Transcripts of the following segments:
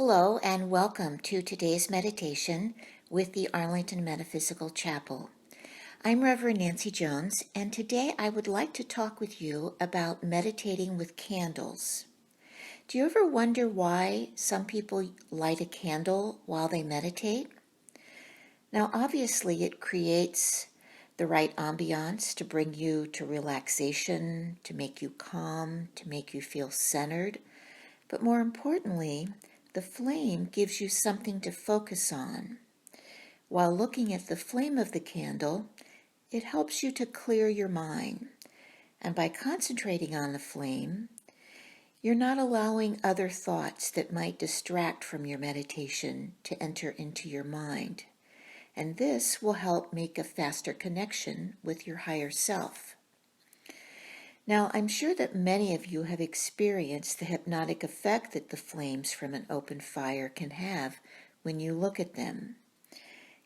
Hello and welcome to today's meditation with the Arlington Metaphysical Chapel. I'm Reverend Nancy Jones, and today I would like to talk with you about meditating with candles. Do you ever wonder why some people light a candle while they meditate? Now, obviously, it creates the right ambiance to bring you to relaxation, to make you calm, to make you feel centered. But more importantly, the flame gives you something to focus on. While looking at the flame of the candle, it helps you to clear your mind. And by concentrating on the flame, you're not allowing other thoughts that might distract from your meditation to enter into your mind. And this will help make a faster connection with your higher self. Now, I'm sure that many of you have experienced the hypnotic effect that the flames from an open fire can have when you look at them.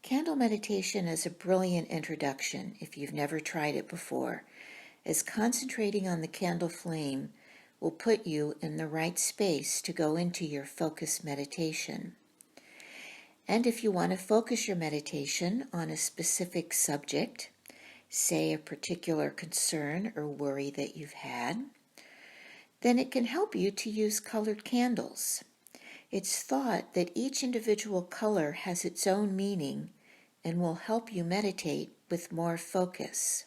Candle meditation is a brilliant introduction if you've never tried it before, as concentrating on the candle flame will put you in the right space to go into your focused meditation. And if you want to focus your meditation on a specific subject, say a particular concern or worry that you've had, then it can help you to use colored candles. It's thought that each individual color has its own meaning and will help you meditate with more focus.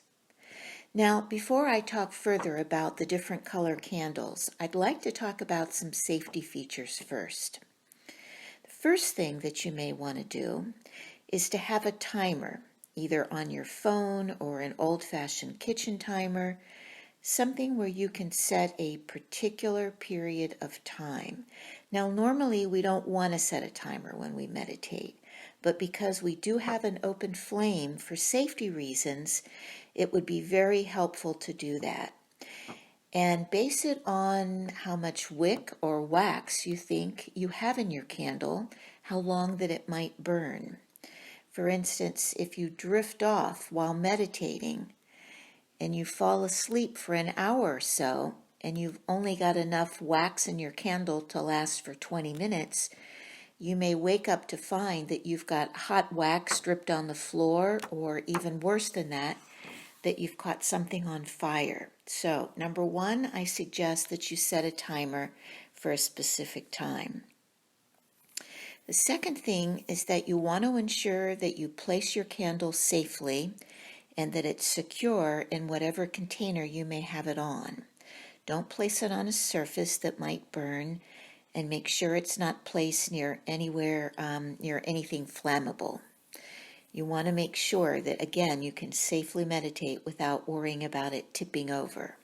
Now, before I talk further about the different color candles, I'd like to talk about some safety features first. The first thing that you may want to do is to have a timer, either on your phone or an old-fashioned kitchen timer, something where you can set a particular period of time. Now, normally we don't want to set a timer when we meditate, but because we do have an open flame for safety reasons, it would be very helpful to do that. And base it on how much wick or wax you think you have in your candle, how long that it might burn. For instance, if you drift off while meditating and you fall asleep for an hour or so and you've only got enough wax in your candle to last for 20 minutes, you may wake up to find that you've got hot wax dripped on the floor, or even worse than that you've caught something on fire. So, number one, I suggest that you set a timer for a specific time. The second thing is that you want to ensure that you place your candle safely and that it's secure in whatever container you may have it on. Don't place it on a surface that might burn, and make sure it's not placed near anything flammable. You want to make sure that, again, you can safely meditate without worrying about it tipping over.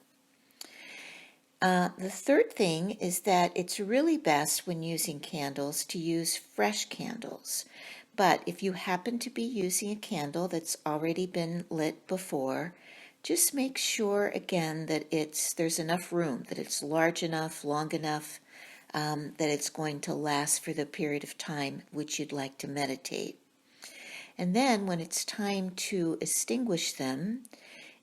The third thing is that it's really best when using candles to use fresh candles. But if you happen to be using a candle that's already been lit before, just make sure again that there's enough room, that it's large enough, long enough, that it's going to last for the period of time which you'd like to meditate. And then when it's time to extinguish them,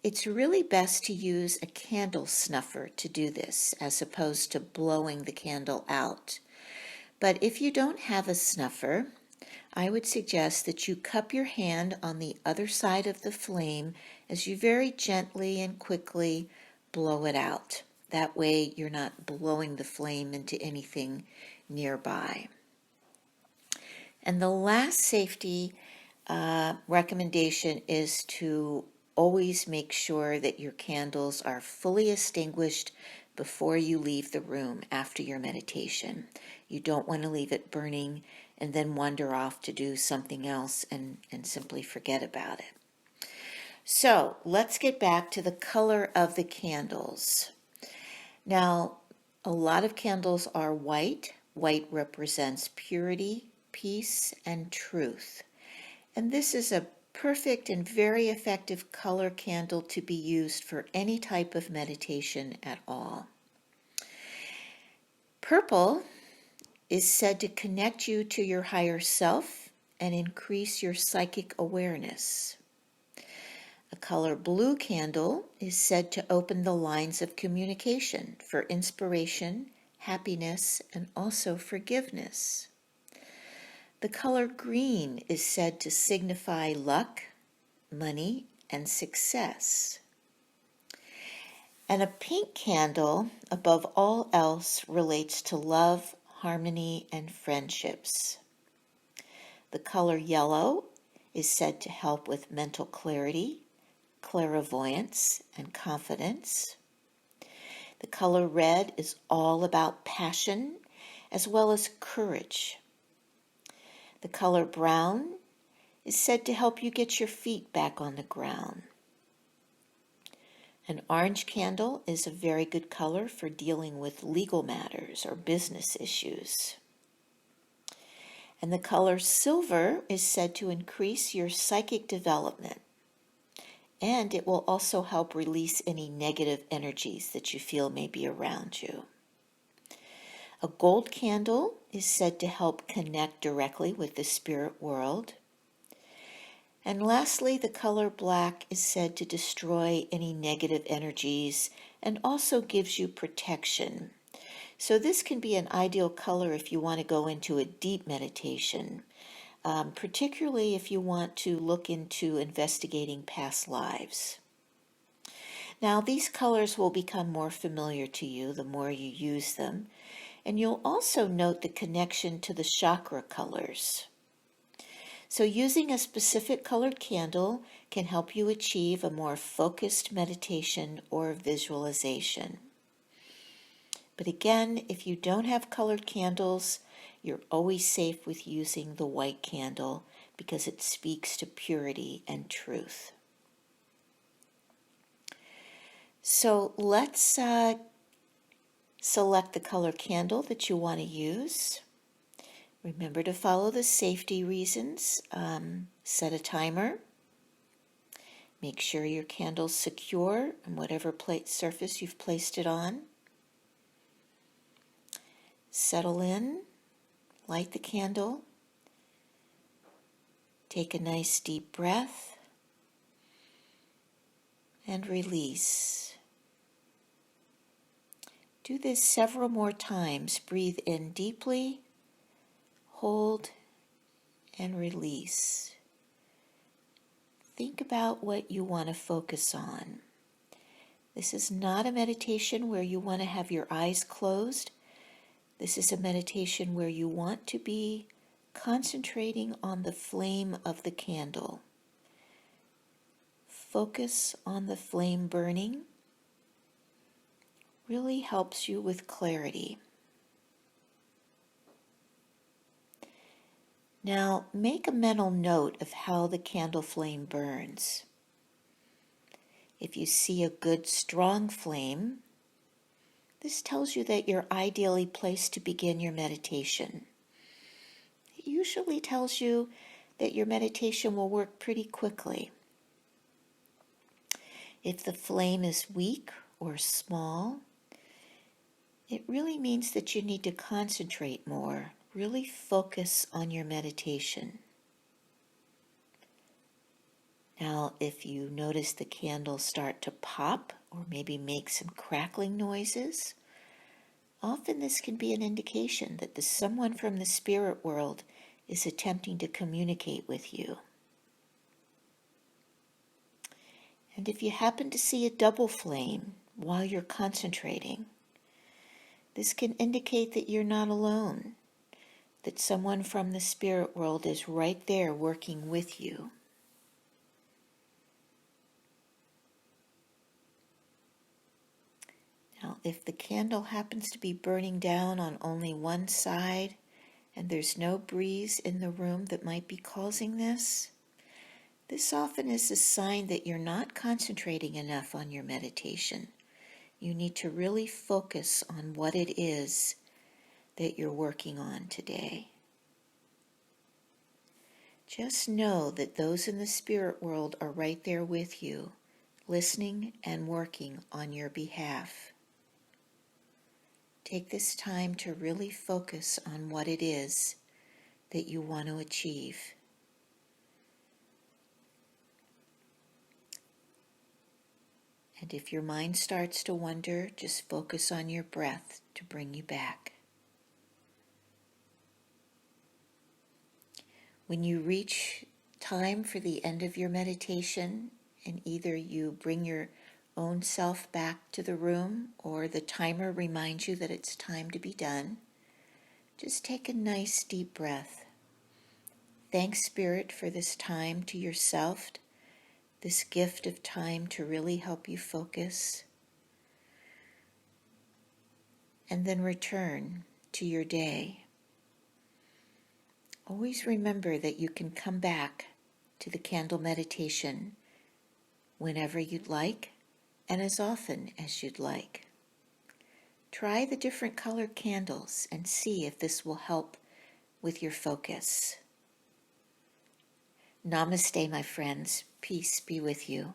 it's really best to use a candle snuffer to do this, as opposed to blowing the candle out. But if you don't have a snuffer, I would suggest that you cup your hand on the other side of the flame as you very gently and quickly blow it out. That way you're not blowing the flame into anything nearby. And the last safety recommendation is to always make sure that your candles are fully extinguished before you leave the room after your meditation. You don't want to leave it burning and then wander off to do something else and simply forget about it. So let's get back to the color of the candles. Now, a lot of candles are white. White represents purity, peace, and truth. And this is a perfect and very effective color candle to be used for any type of meditation at all. Purple is said to connect you to your higher self and increase your psychic awareness. A color blue candle is said to open the lines of communication for inspiration, happiness, and also forgiveness. The color green is said to signify luck, money, and success. And a pink candle, above all else, relates to love, harmony, and friendships. The color yellow is said to help with mental clarity, clairvoyance, and confidence. The color red is all about passion as well as courage. The color brown is said to help you get your feet back on the ground. An orange candle is a very good color for dealing with legal matters or business issues. And the color silver is said to increase your psychic development. And it will also help release any negative energies that you feel may be around you. A gold candle is said to help connect directly with the spirit world. And lastly, the color black is said to destroy any negative energies and also gives you protection. So this can be an ideal color if you want to go into a deep meditation, particularly if you want to look into investigating past lives. Now, these colors will become more familiar to you the more you use them, and you'll also note the connection to the chakra colors. So using a specific colored candle can help you achieve a more focused meditation or visualization. But again, if you don't have colored candles, you're always safe with using the white candle because it speaks to purity and truth. So let's select the color candle that you want to use. Remember to follow the safety reasons. Set a timer. Make sure your candle's secure on whatever surface you've placed it on. Settle in. Light the candle. Take a nice deep breath. And release. Do this several more times. Breathe in deeply. Hold and release. Think about what you want to focus on. This is not a meditation where you want to have your eyes closed. This is a meditation where you want to be concentrating on the flame of the candle. Focus on the flame burning. Really helps you with clarity. Now, make a mental note of how the candle flame burns. If you see a good, strong flame, this tells you that you're ideally placed to begin your meditation. It usually tells you that your meditation will work pretty quickly. If the flame is weak or small, it really means that you need to concentrate more. Really focus on your meditation. Now, if you notice the candle start to pop or maybe make some crackling noises, often this can be an indication that someone from the spirit world is attempting to communicate with you. And if you happen to see a double flame while you're concentrating, this can indicate that you're not alone, that someone from the spirit world is right there working with you. Now, if the candle happens to be burning down on only one side and there's no breeze in the room that might be causing this often is a sign that you're not concentrating enough on your meditation. You need to really focus on what it is that you're working on today. Just know that those in the spirit world are right there with you, listening and working on your behalf. Take this time to really focus on what it is that you want to achieve. And if your mind starts to wander, just focus on your breath to bring you back. When you reach time for the end of your meditation, and either you bring your own self back to the room or the timer reminds you that it's time to be done, just take a nice deep breath. Thank Spirit for this time to yourself, this gift of time to really help you focus. And then return to your day. Always remember that you can come back to the candle meditation whenever you'd like and as often as you'd like. Try the different colored candles and see if this will help with your focus. Namaste, my friends. Peace be with you.